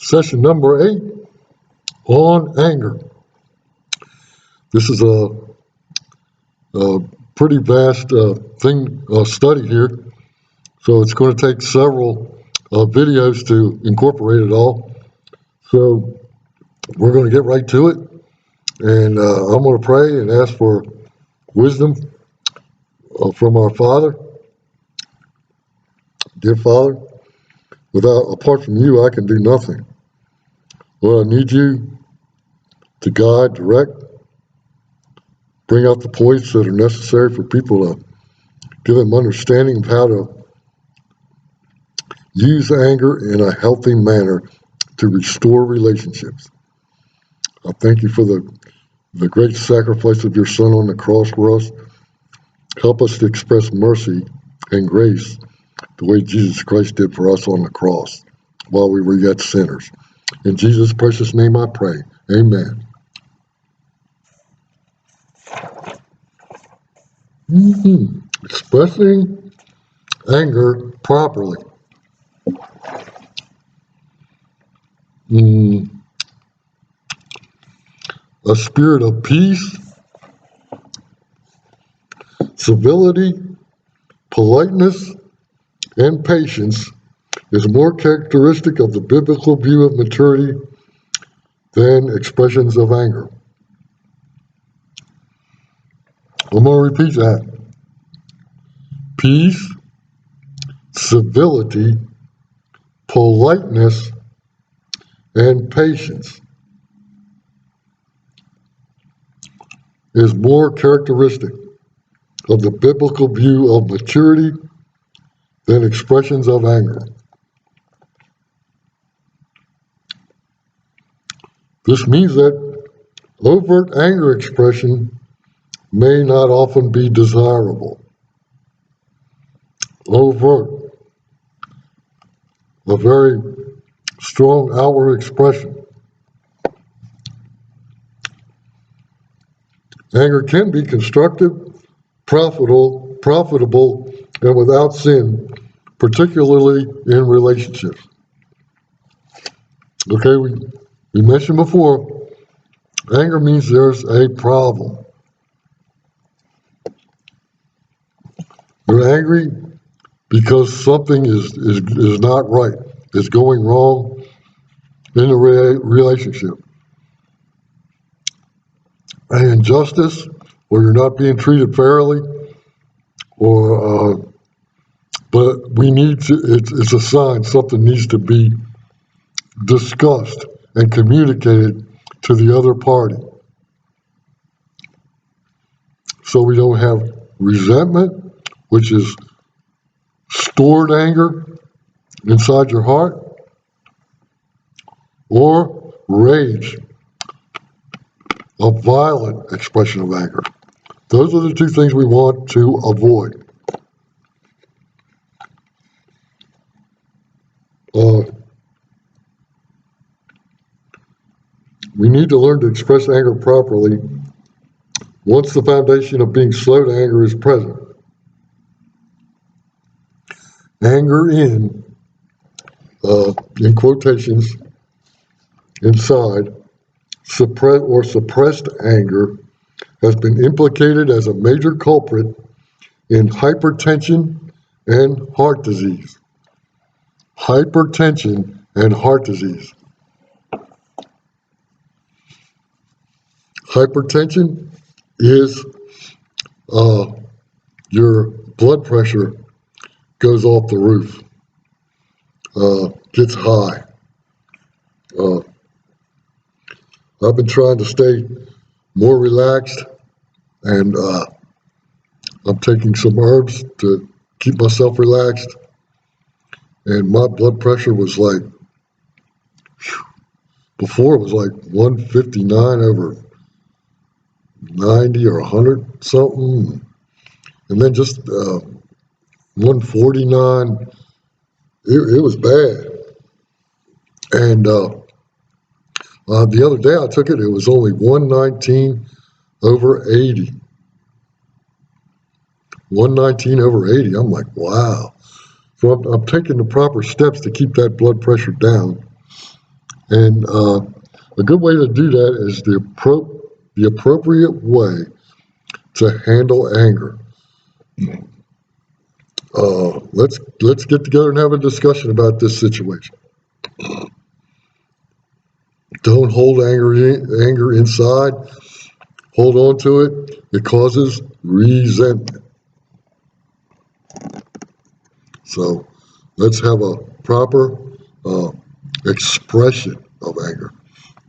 Session number 8 on anger. This is a pretty vast study here, so it's going to take several videos to incorporate it all. So we're going to get right to it, and I'm going to pray and ask for wisdom from our Father. Dear Father, apart from you, I can do nothing. Lord, I need you to guide, direct, bring out the points that are necessary for people to give them understanding of how to use anger in a healthy manner to restore relationships. I thank you for the great sacrifice of your Son on the cross for us. Help us to express mercy and grace the way Jesus Christ did for us on the cross while we were yet sinners. In Jesus' precious name I pray. Amen. Expressing anger properly. A spirit of peace, civility, politeness, and patience is more characteristic of the biblical view of maturity than expressions of anger. I'm going to repeat that. Peace, civility, politeness, and patience is more characteristic of the biblical view of maturity than expressions of anger. This means that overt anger expression may not often be desirable. Overt, a very strong outward expression. Anger can be constructive, profitable, and without sin, particularly in relationships. Okay, we mentioned before, anger means there's a problem. You're angry because something is not right, is going wrong in the relationship. An injustice, or you're not being treated fairly, but we need to, it's a sign something needs to be discussed and communicated to the other party. So we don't have resentment, which is stored anger inside your heart, or rage, a violent expression of anger. Those are the two things we want to avoid. We need to learn to express anger properly once the foundation of being slow to anger is present. Anger in quotations, inside, suppressed anger has been implicated as a major culprit in hypertension and heart disease. Hypertension and heart disease. Hypertension is your blood pressure goes off the roof, gets high. I've been trying to stay more relaxed, and I'm taking some herbs to keep myself relaxed, and my blood pressure was like, before it was like 159 over 90 or 100 something, and then just 149. It was bad. And the other day I took it, it was only 119 over 80. 119 over 80. I'm like, wow. So I'm taking the proper steps to keep that blood pressure down. And a good way to do that is the appropriate way to handle anger. Let's get together and have a discussion about this situation. Don't hold anger inside. Hold on to it. It causes resentment. So let's have a proper uh, expression of anger.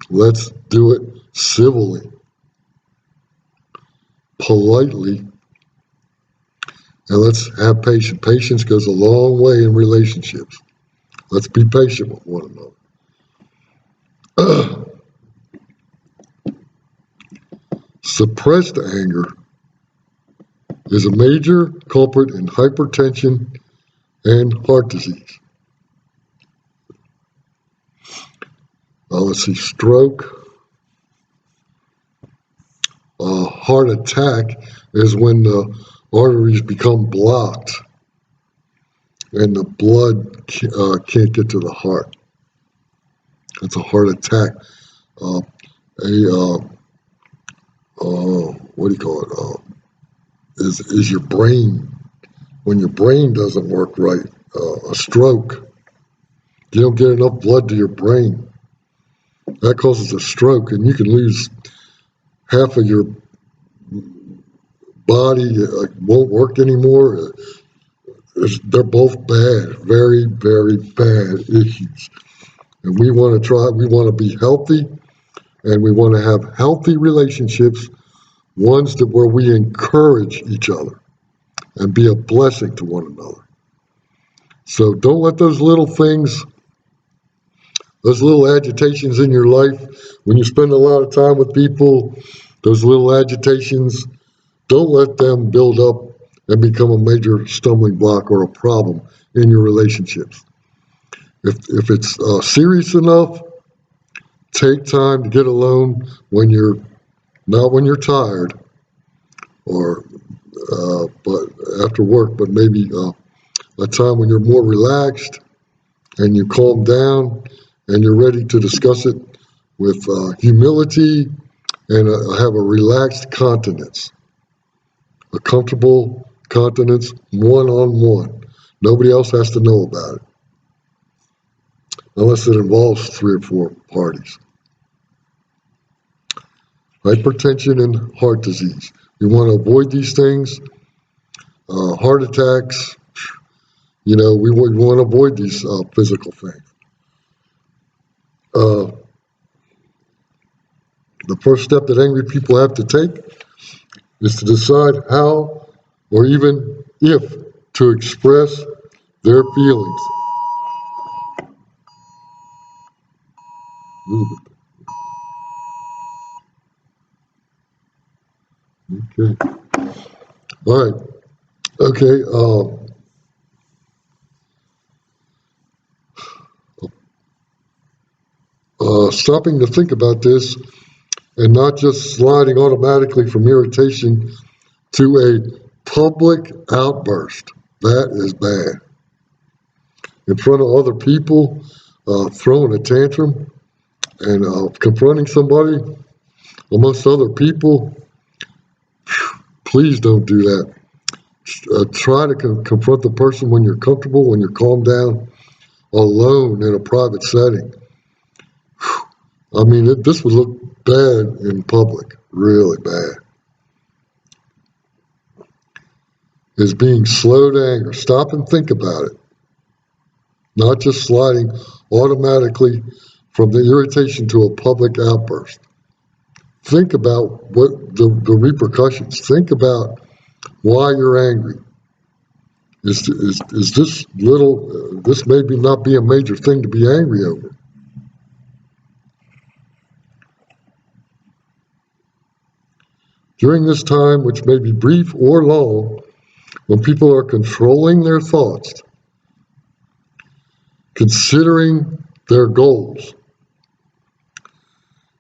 Let's do it civilly, politely, and let's have patience. Patience goes a long way in relationships. Let's be patient with one another. Suppressed anger is a major culprit in hypertension and heart disease. Let's see, stroke. Heart attack is when the arteries become blocked and the blood can't get to the heart. That's a heart attack. Uh, what do you call it? Is your brain, when your brain doesn't work right, a stroke. You don't get enough blood to your brain. That causes a stroke, and you can lose half of your body. Won't work anymore. They're both bad, very, very bad issues. And we want to be healthy, and we want to have healthy relationships, ones that where we encourage each other and be a blessing to one another. So don't let those little things, those little agitations in your life, when you spend a lot of time with people, those little agitations, don't let them build up and become a major stumbling block or a problem in your relationships. If it's serious enough, take time to get alone when you're not when you're tired or but after work, but maybe a time when you're more relaxed and you calm down and you're ready to discuss it with humility and have a relaxed countenance, a comfortable countenance, one-on-one. Nobody else has to know about it unless it involves 3 or 4 parties. Hypertension and heart disease. We want to avoid these things. Heart attacks, we would want to avoid these physical things. The first step that angry people have to take is to decide how or even if to express their feelings. Okay. All right. Okay. Stopping to think about this and not just sliding automatically from irritation to a public outburst. That is bad. In front of other people, throwing a tantrum and confronting somebody amongst other people, please don't do that. Try to confront the person when you're comfortable, when you're calmed down, alone in a private setting. I mean, this would look bad in public, really bad. Is being slow to anger. Stop and think about it. Not just sliding automatically from the irritation to a public outburst. Think about what the repercussions. Think about why you're angry. Is this little, this maybe not be a major thing to be angry over. During this time, which may be brief or long, when people are controlling their thoughts, considering their goals,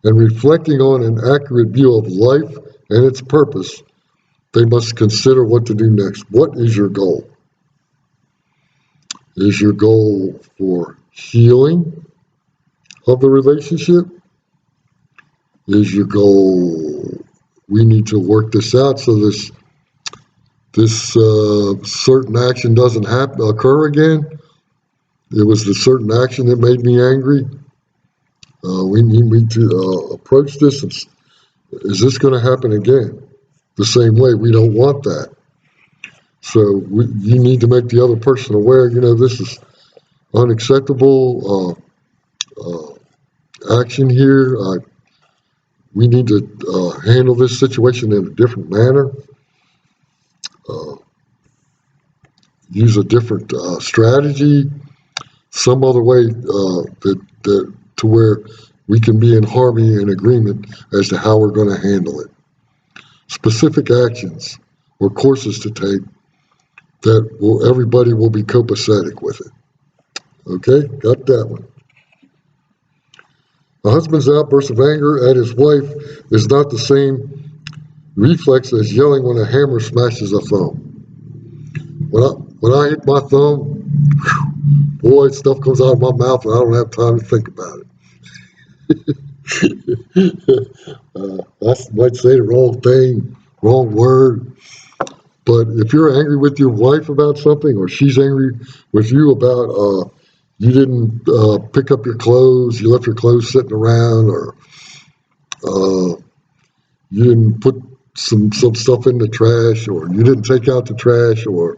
and reflecting on an accurate view of life and its purpose, they must consider what to do next. What is your goal? Is your goal for healing, of the relationship is your goal. We need to work this out so this certain action doesn't occur again. It was the certain action that made me angry. We need to approach this. Is this going to happen again? The same way. We don't want that. So you need to make the other person aware, this is unacceptable action here. We need to handle this situation in a different manner, use a different strategy, some other way to where we can be in harmony and agreement as to how we're going to handle it. Specific actions or courses to take that everybody will be copacetic with it. Okay, got that one. A husband's outburst of anger at his wife is not the same reflex as yelling when a hammer smashes a thumb. When I hit my thumb, boy, stuff comes out of my mouth and I don't have time to think about it. I might say the wrong thing, wrong word, but if you're angry with your wife about something, or she's angry with you about you didn't pick up your clothes, you left your clothes sitting around, or you didn't put some stuff in the trash, or you didn't take out the trash, or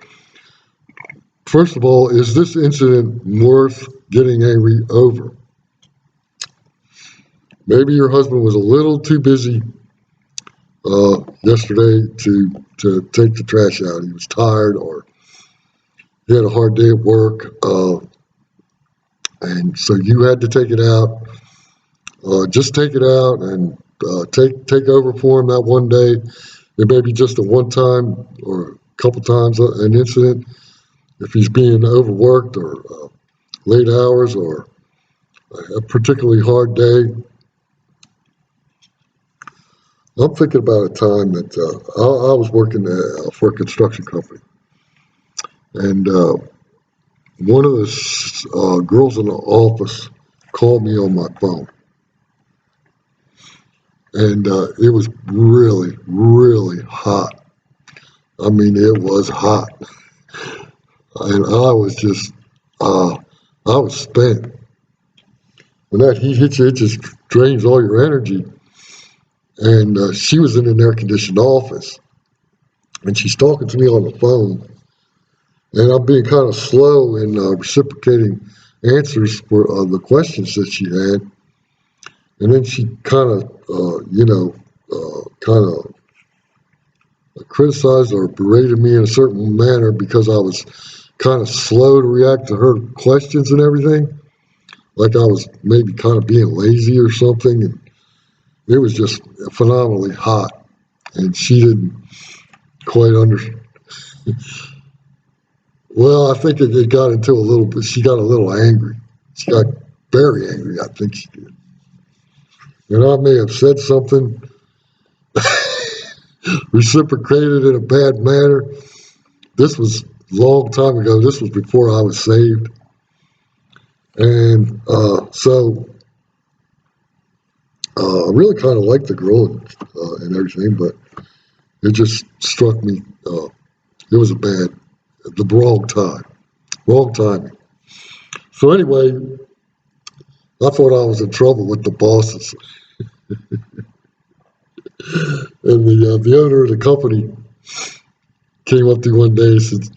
first of all, is this incident worth getting angry over? Maybe your husband was a little too busy yesterday to take the trash out. He was tired, or he had a hard day at work, and so you had to take it out. Just take it out and take over for him that one day. It may be just a one time or a couple times an incident. If he's being overworked or late hours or a particularly hard day. I'm thinking about a time that I was working for a construction company, and one of the girls in the office called me on my phone, and it was really, really hot. I mean, it was hot, and I was spent. When that heat hits you, it just drains all your energy. And she was in an air-conditioned office, and she's talking to me on the phone, and I'm being kind of slow in reciprocating answers for the questions that she had. And then she kind of criticized or berated me in a certain manner because I was kind of slow to react to her questions and everything, like I was maybe kind of being lazy or something. And it was just phenomenally hot, and she didn't quite understand. Well, I think it got into a little bit. She got a little angry. She got very angry. I think she did. And I may have said something, reciprocated in a bad manner. This was a long time ago. This was before I was saved. And so I really kind of liked the girl and everything, but it just struck me. It was the wrong timing. So anyway, I thought I was in trouble with the bosses. And the owner of the company came up to me one day and said,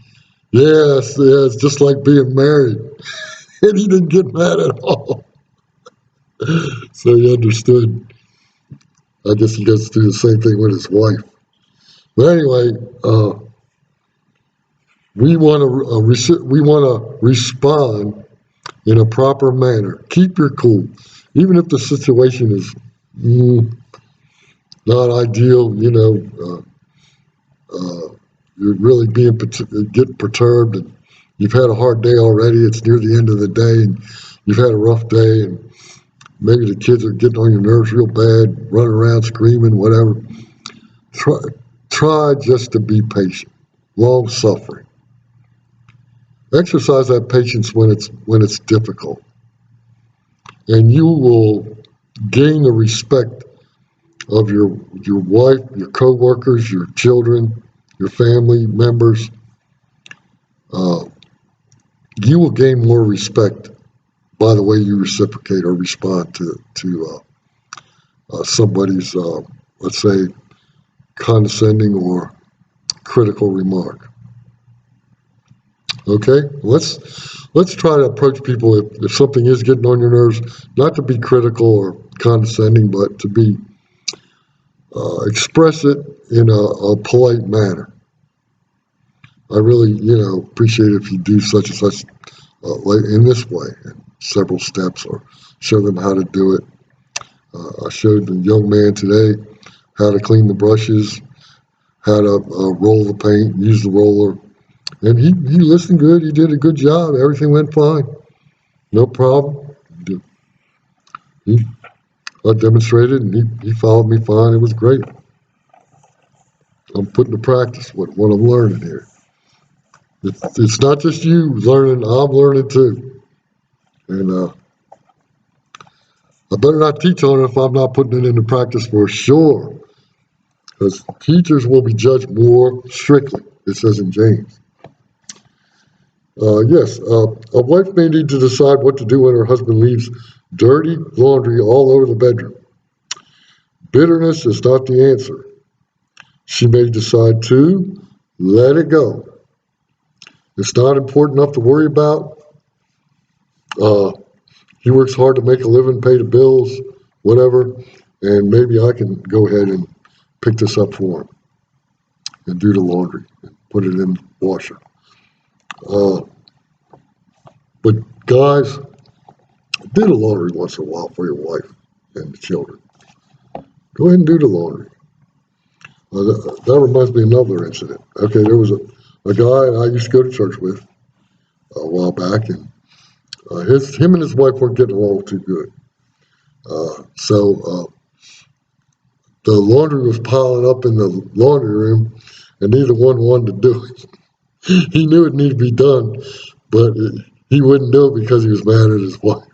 yes, it's just like being married. And he didn't get mad at all. So he understood. I guess he gets to do the same thing with his wife. But anyway, we want to respond in a proper manner. Keep your cool, even if the situation is not ideal. You're really getting perturbed, and you've had a hard day already. It's near the end of the day, and you've had a rough day, and maybe the kids are getting on your nerves real bad, running around screaming, whatever. Try just to be patient, long suffering. Exercise that patience when it's difficult. and you will gain the respect of your wife, your coworkers, your children, your family members. Uh, you will gain more respect by the way you reciprocate or respond to somebody's, let's say, condescending or critical remark. Okay, let's try to approach people if something is getting on your nerves, not to be critical or condescending, but to be express it in a polite manner. I really, appreciate if you do such and such in this way, in several steps, or show them how to do it. I showed the young man today how to clean the brushes, how to roll the paint, use the roller, and he listened good. He did a good job. Everything went fine. No problem. He, I demonstrated, and he followed me fine. It was great. I'm putting to practice what I'm learning here. It's not just you learning, I'm learning too. And I better not teach on it if I'm not putting it into practice for sure. Because teachers will be judged more strictly, it says in James. Yes, a wife may need to decide what to do when her husband leaves dirty laundry all over the bedroom. Bitterness is not the answer. She may decide to let it go. It's not important enough to worry about. Uh, he works hard to make a living, pay the bills, whatever, and maybe I can go ahead and pick this up for him and do the laundry and put it in the washer. Uh, but guys, do the laundry once in a while for your wife and the children. Go ahead and do the laundry. That reminds me of another incident. Okay, there was a guy I used to go to church with a while back, and him and his wife weren't getting along too good. So the laundry was piling up in the laundry room, and neither one wanted to do it. He knew it needed to be done, but he wouldn't do it because he was mad at his wife.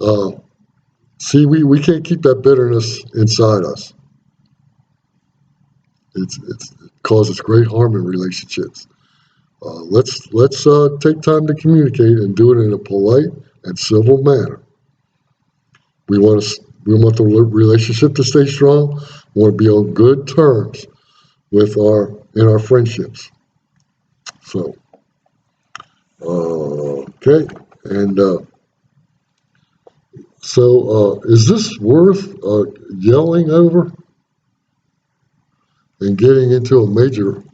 Uh, See, we can't keep that bitterness inside us. It causes great harm in relationships. Let's take time to communicate and do it in a polite and civil manner. We want the relationship to stay strong. We want to be on good terms with our friendships. So okay, and is this worth yelling over and getting into a major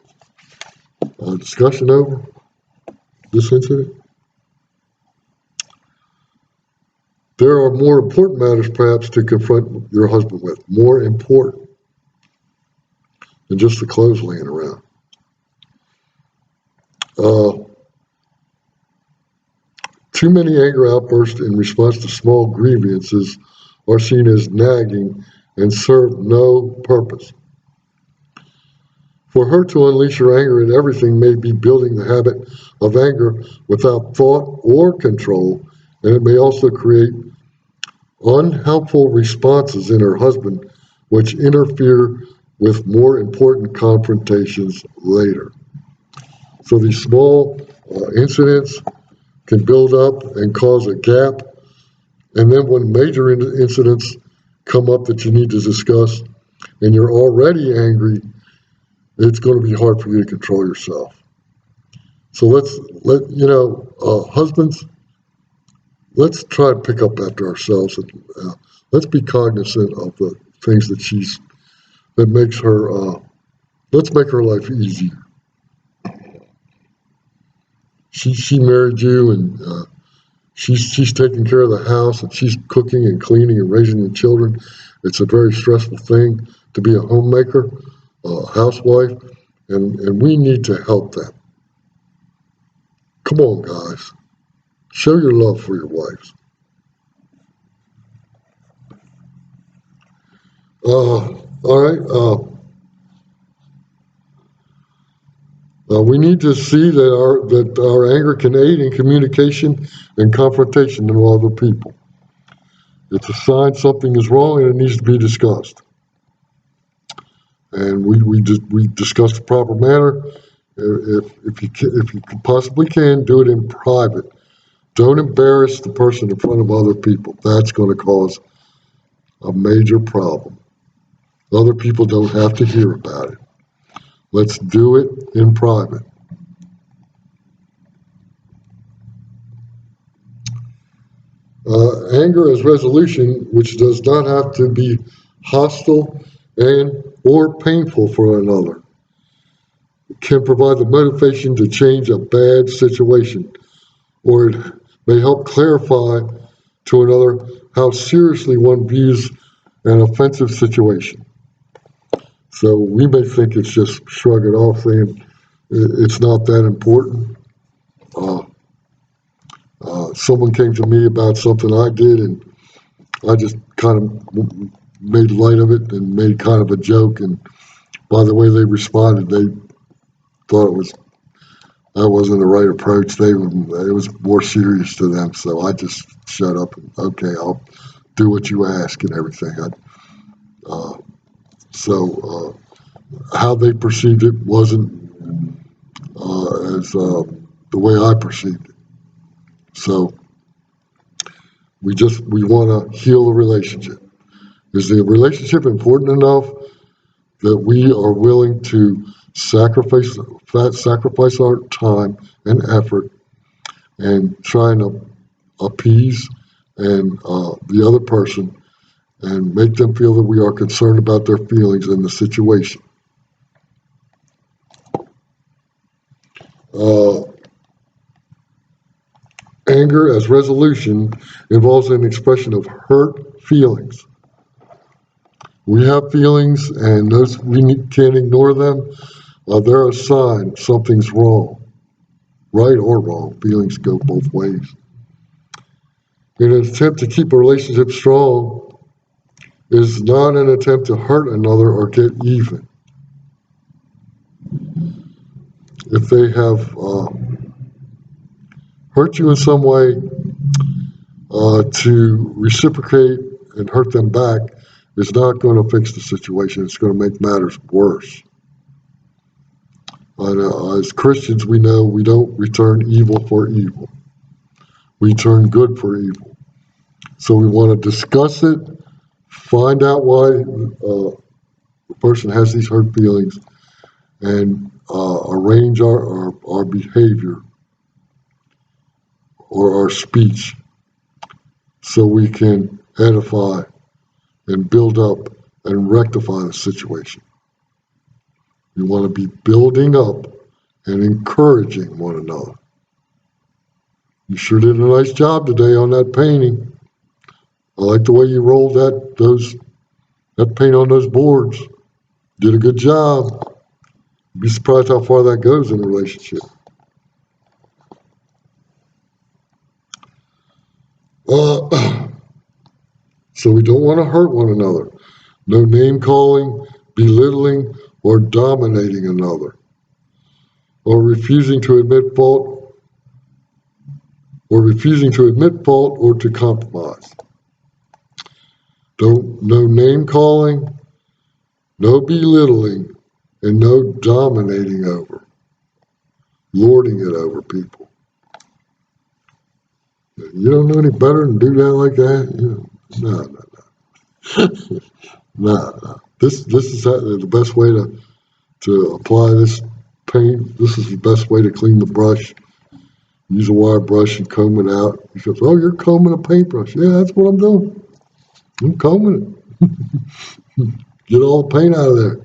discussion over this incident? There are more important matters, perhaps, to confront your husband with. More important than just the clothes laying around. Uh, Too many anger outbursts in response to small grievances are seen as nagging and serve no purpose. For her to unleash her anger at everything may be building the habit of anger without thought or control, and it may also create unhelpful responses in her husband, which interfere with more important confrontations later. So these small incidents can build up and cause a gap. And then when major incidents come up that you need to discuss and you're already angry, it's going to be hard for you to control yourself. So husbands, let's try to pick up after ourselves and let's be cognizant of the things that makes her, let's make her life easier. She married you, and she's taking care of the house, and she's cooking and cleaning and raising the children. It's a very stressful thing to be a homemaker, a housewife, and we need to help them. Come on, guys. Show your love for your wives. All right. We need to see that our anger can aid in communication and confrontation with other people. It's a sign something is wrong and it needs to be discussed. And we discuss the proper manner. If you possibly can, do it in private. Don't embarrass the person in front of other people. That's going to cause a major problem. Other people don't have to hear about it. Let's do it in private. Anger as resolution, which does not have to be hostile and or painful for another, can provide the motivation to change a bad situation, or it may help clarify to another how seriously one views an offensive situation. So we may think it's just shrug it off, saying it's not that important. Uh, Someone came to me about something I did, and I just kind of made light of it and made kind of a joke. And by the way they responded, they thought that wasn't the right approach. It was more serious to them. So I just shut up and okay, I'll do what you ask and everything. How they perceived it wasn't as the way I perceived it. So we want to heal the relationship. Is the relationship important enough that we are willing to sacrifice our time and effort and trying to appease and the other person and make them feel that we are concerned about their feelings in the situation? Anger as resolution involves an expression of hurt feelings. We have feelings, and those can't ignore them. They're a sign something's wrong, right or wrong. Feelings go both ways. In an attempt to keep a relationship strong is not an attempt to hurt another or get even. If they have hurt you in some way, to reciprocate and hurt them back is not going to fix the situation. It's going to make matters worse. As Christians, we know we don't return evil for evil. We turn good for evil. So we want to discuss it, find out why the person has these hurt feelings, and arrange our behavior or our speech so we can edify and build up and rectify the situation. We want to be building up and encouraging one another. You sure did a nice job today on that painting. I like the way you rolled that paint on those boards. Did a good job. You'd be surprised how far that goes in a relationship. So we don't want to hurt one another. No name calling, belittling, or dominating another, or refusing to admit fault, or to compromise. No name calling, no belittling, and no dominating over, lording it over people. You don't know any better than do that like that? No. This is the best way to apply this paint. This is the best way to clean the brush. Use a wire brush and comb it out. He goes, "Oh, you're combing a paintbrush." Yeah, that's what I'm doing. I'm combing it. Get all the paint out of there.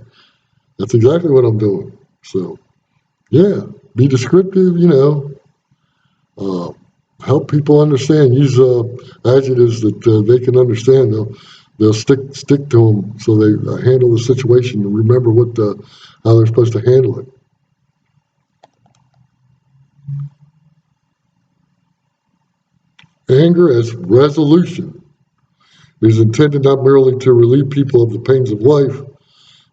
That's exactly what I'm doing. So, yeah, be descriptive. Help people understand. Use adjectives that they can understand. They'll stick to them so they handle the situation and remember how they're supposed to handle it. Anger as resolution is intended not merely to relieve people of the pains of life,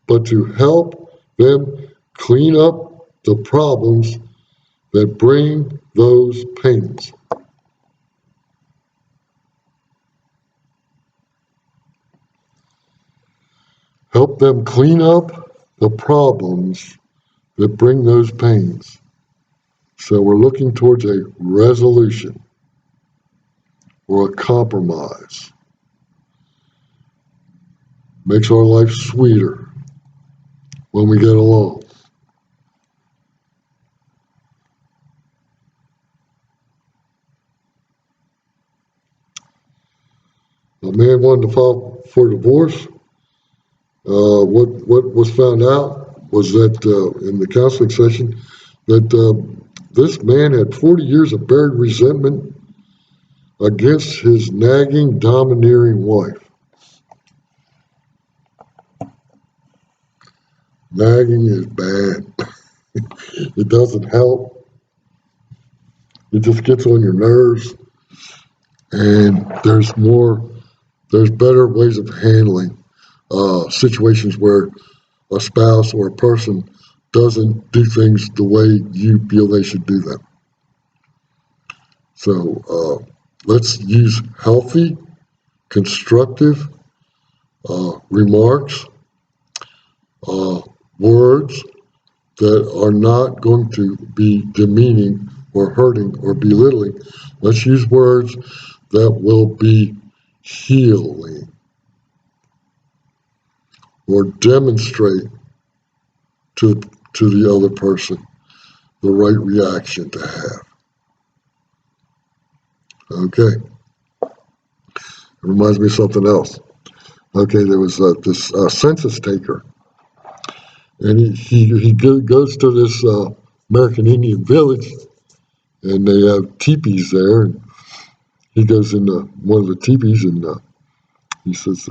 but to help them clean up the problems that bring those pains. Help them clean up the problems that bring those pains. So we're looking towards a resolution or a compromise. Makes our life sweeter when we get along. A man wanted to file for divorce. What was found out was that in the counseling session that this man had 40 years of buried resentment against his nagging, domineering wife. Nagging is bad. It doesn't help. It just gets on your nerves. And there's better ways of handling situations where a spouse or a person doesn't do things the way you feel they should do them. So let's use healthy, constructive remarks, words that are not going to be demeaning or hurting or belittling. Let's use words that will be healing or demonstrate to the other person the right reaction to have. Okay. It reminds me of something else. Okay, there was this census taker, and he goes to this American Indian village, and they have teepees there. And he goes into one of the teepees, and he says,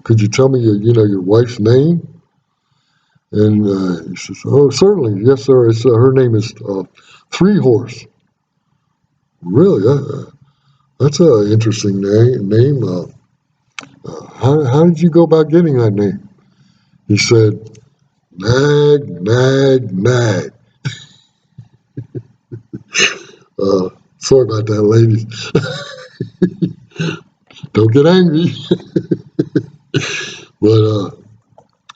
"Could you tell me your wife's name?" And he says, "Oh, certainly, yes, sir. It's her name is Three Horse." Really, that's an interesting name. How did you go about getting that name? He said, "Nag, nag, nag." Sorry about that, ladies. Don't get angry. But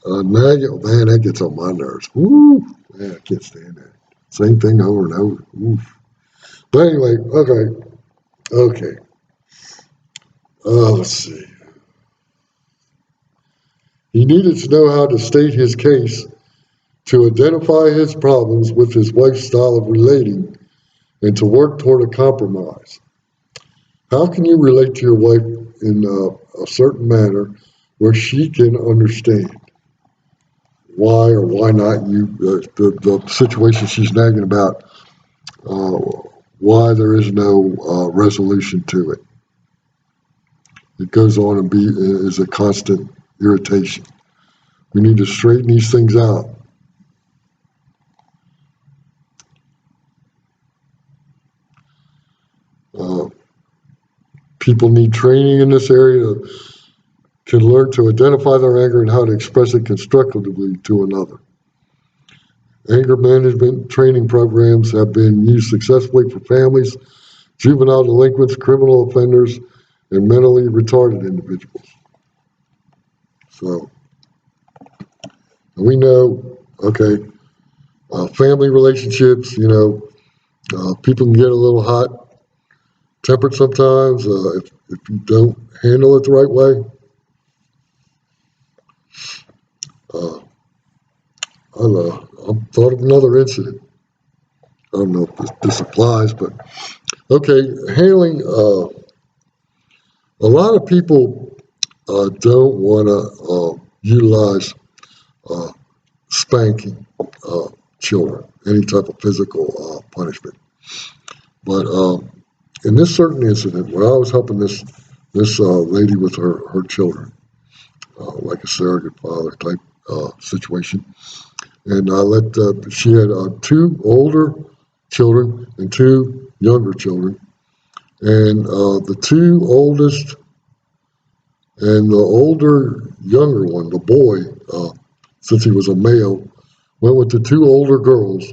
nag, oh, man, that gets on my nerves. Woo, man, I can't stand that. Same thing over and over. Oof. But anyway, okay. Let's see. He needed to know how to state his case to identify his problems with his wife's style of relating and to work toward a compromise. How can you relate to your wife in a certain manner where she can understand why or why not the situation she's nagging about, why there is no resolution to it? It goes on and is a constant irritation. We need to straighten these things out. People need training in this area can learn to identify their anger and how to express it constructively to another. Anger management training programs have been used successfully for families, juvenile delinquents, criminal offenders, and mentally retarded individuals. So we know, okay, family relationships, people can get a little hot-tempered sometimes if you don't handle it the right way. I thought of another incident. I don't know if this applies, but okay, handling. A lot of people don't want to utilize spanking children, any type of physical punishment. But in this certain incident, where I was helping this lady with her children, like a surrogate father type situation, and she had 2 older children and 2 younger children, and the 2 oldest and the older younger one, the boy, since he was a male, went with the two older girls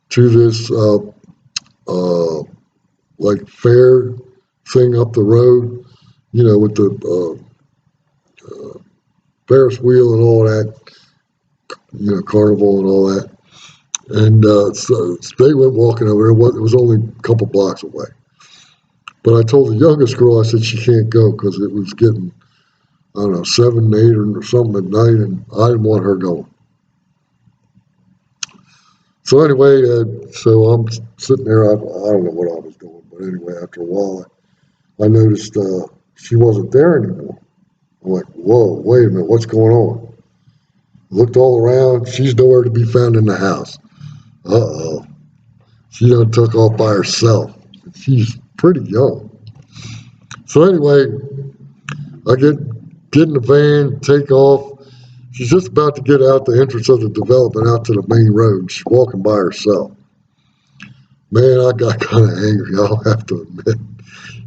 to this uh, like fair thing up the road, with the Ferris wheel and all that, carnival and all that. And so they went walking over there. It was only a couple blocks away. But I told the youngest girl, I said she can't go because it was getting, I don't know, 7, 8 or something at night, and I didn't want her going. So anyway, so I'm sitting there. I don't know what I was doing, but anyway, after a while, I noticed she wasn't there anymore. I'm like, whoa, wait a minute, what's going on? Looked all around. She's nowhere to be found in the house. Uh-oh. She done took off by herself. She's pretty young. So anyway, I get in the van, take off. She's just about to get out the entrance of the development out to the main road. She's walking by herself. Man, I got kind of angry, I'll have to admit.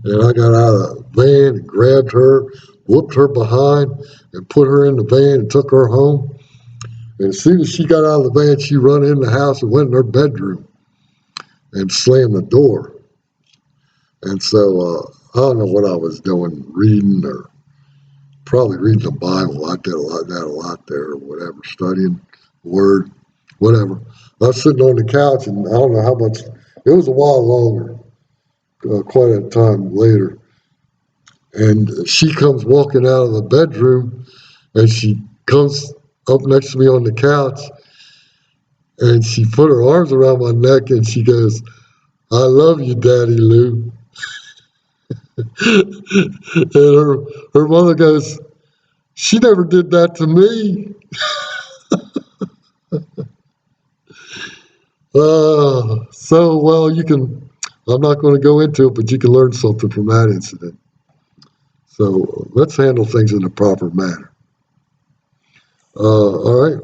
And I got out of the van and grabbed her, whooped her behind, and put her in the van and took her home. And as soon as she got out of the van, she run in the house and went in her bedroom and slammed the door. And so I don't know what I was doing, reading or probably reading the Bible. I did a lot there or whatever, studying the Word, whatever. I was sitting on the couch, and I don't know how much, it was a while longer, quite a time later. And she comes walking out of the bedroom, and she comes up next to me on the couch, and she put her arms around my neck, and she goes, "I love you, Daddy Lou." And her mother goes, "She never did that to me." Well, I'm not going to go into it, but you can learn something from that incident. So let's handle things in the proper manner. All right.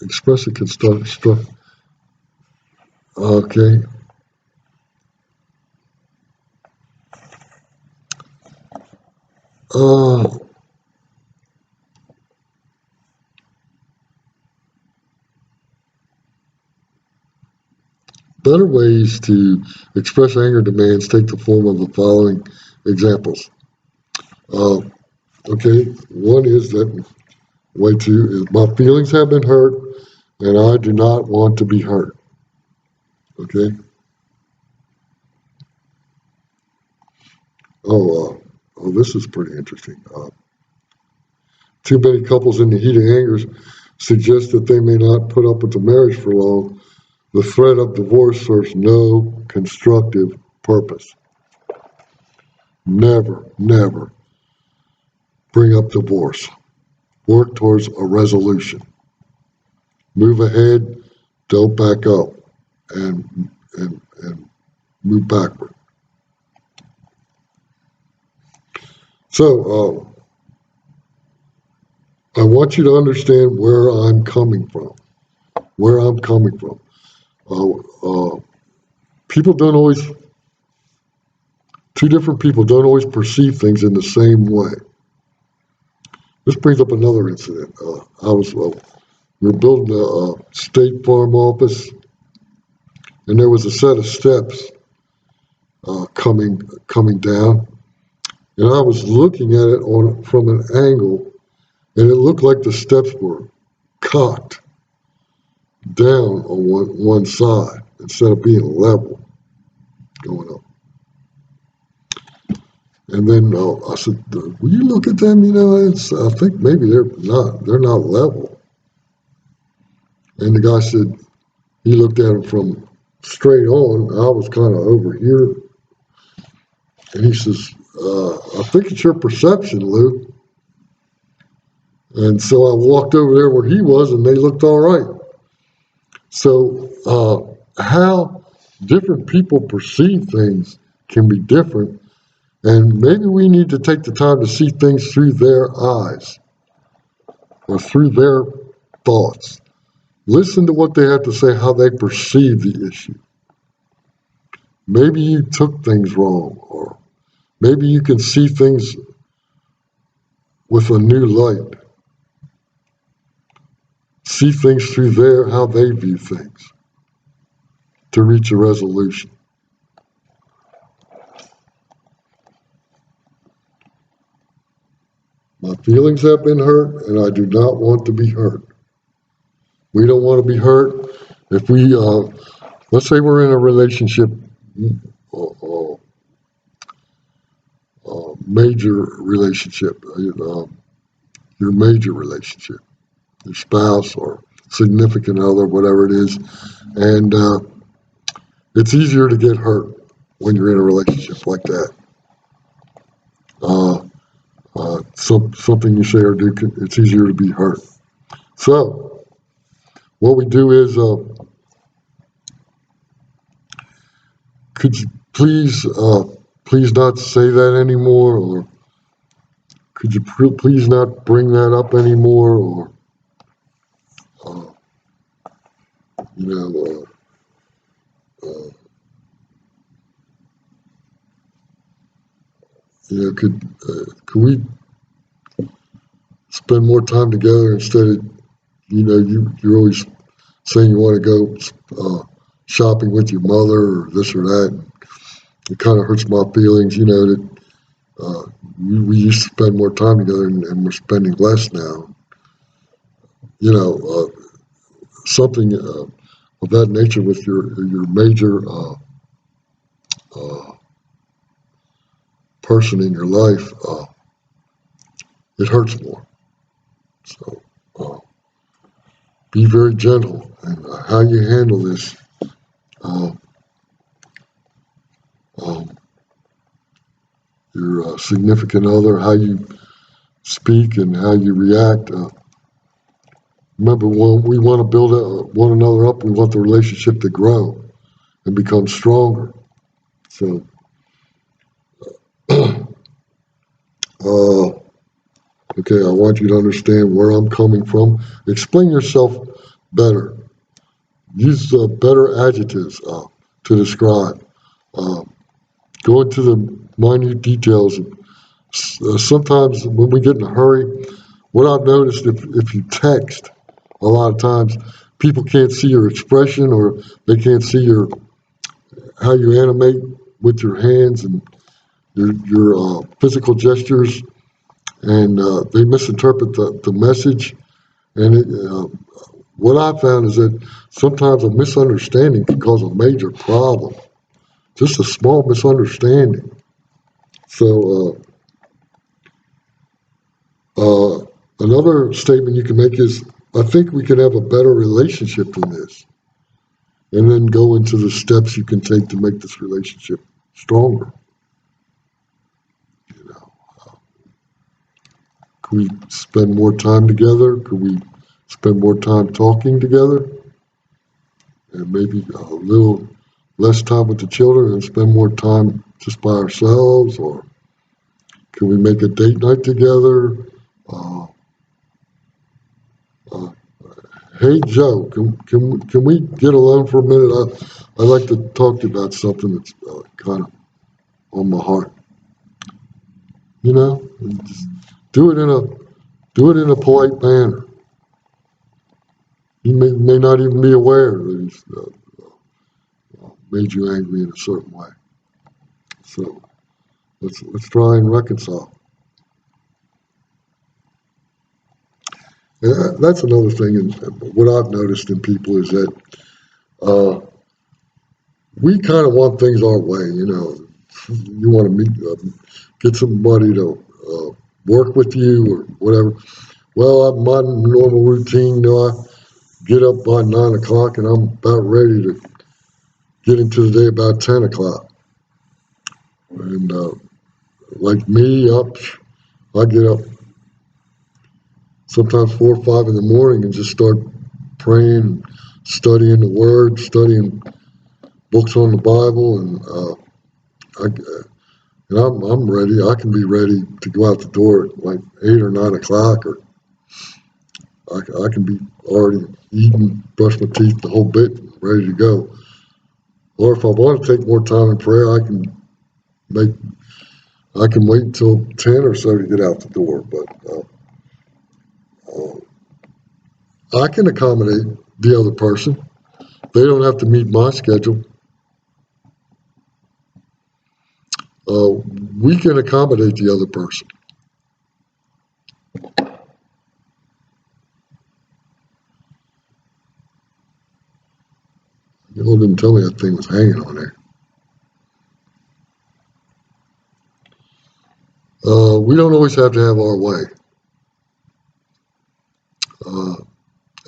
Express a construct. Okay. Uh, Better ways to express anger demands take the form of the following examples. Uh, okay, one is that way two is my feelings have been hurt and I do not want to be hurt. Okay. This is pretty interesting. Too many couples in the heat of anger suggest that they may not put up with the marriage for long. The threat of divorce serves no constructive purpose. Never, never bring up divorce. Work towards a resolution. Move ahead, don't back up, and move backward. So I want you to understand where I'm coming from. Where I'm coming from. People don't always. Two different people don't always perceive things in the same way. This brings up another incident. We were building a State Farm office, and there was a set of steps coming down, and I was looking at it from an angle, and it looked like the steps were cocked down on one side instead of being level going up. And then I said, "Will you look at them? I think maybe they're not level." And the guy said, he looked at them from straight on. I was kind of over here, and he says, "I think it's your perception, Lou." And so I walked over there where he was, and they looked all right. So how different people perceive things can be different. And maybe we need to take the time to see things through their eyes or through their thoughts. Listen to what they have to say, how they perceive the issue. Maybe you took things wrong, or Maybe you can see things with a new light. See things through how they view things to reach a resolution. My feelings have been hurt, and I do not want to be hurt. We don't want to be hurt. If we, let's say we're in a relationship, major relationship, your major relationship, your spouse or significant other, whatever it is, and it's easier to get hurt when you're in a relationship like that. Something you say or do, it's easier to be hurt. So, what we do is, could you please not say that anymore, or could you please not bring that up anymore, or you know, could we spend more time together instead of, you're always saying you want to go shopping with your mother or this or that. It kind of hurts my feelings, that we used to spend more time together and we're spending less now. Something of that nature with your major person in your life, it hurts more. So be very gentle in how you handle this. Your significant other, how you speak and how you react. Remember, when we want to build one another up, we want the relationship to grow and become stronger. So, okay, I want you to understand where I'm coming from. Explain yourself better. Use better adjectives to describe. Go into the minute details. Sometimes when we get in a hurry, what I've noticed, if you text, a lot of times people can't see your expression, or they can't see how you animate with your hands and your physical gestures, and they misinterpret the message. And what I found is that sometimes a misunderstanding can cause a major problem, just a small misunderstanding. So another statement you can make is, I think we can have a better relationship than this. And then go into the steps you can take to make this relationship stronger. Could we spend more time together? Could we spend more time talking together? And maybe a little less time with the children and spend more time just by ourselves? Or can we make a date night together? Hey, Joe, can we get alone for a minute? I'd like to talk to you about something that's kind of on my heart. Just do it in a polite manner. He may not even be aware that he's made you angry in a certain way. So let's try and reconcile. And that's another thing. And what I've noticed in people is that we kind of want things our way. You want to get somebody to work with you or whatever. Well, my normal routine, I get up by 9 o'clock and I'm about ready to get into the day about 10 o'clock. And like me, I get up sometimes 4 or 5 in the morning and just start praying, studying the Word, studying books on the Bible, and I'm ready. I can be ready to go out the door at like 8 or 9 o'clock, or I can be already eating, brush my teeth, the whole bit, ready to go. Or if I want to take more time in prayer, I I can wait until 10 or so to get out the door, but I can accommodate the other person. They don't have to meet my schedule. We can accommodate the other person. You didn't tell me that thing was hanging on there. We don't always have to have our way.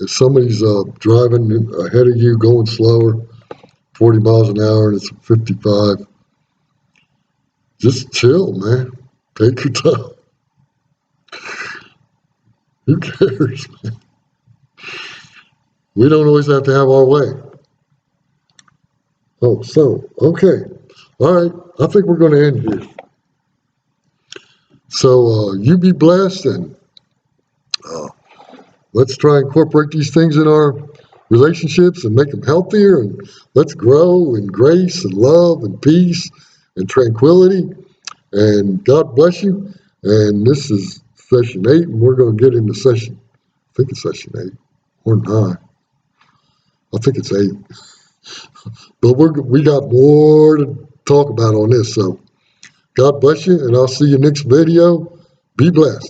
If somebody's driving ahead of you, going slower, 40 miles an hour, and it's 55, just chill, man. Take your time. Who cares? We don't always have to have our way. Oh, so, okay. All right. I think we're going to end here. So you be blessed, and let's try and incorporate these things in our relationships and make them healthier, and let's grow in grace and love and peace and tranquility. And God bless you. And this is session 8, and we're going to get into session, I think it's session 8 or 9. I think it's 8. But we got more to talk about on this. So God bless you, and I'll see you next video. Be blessed.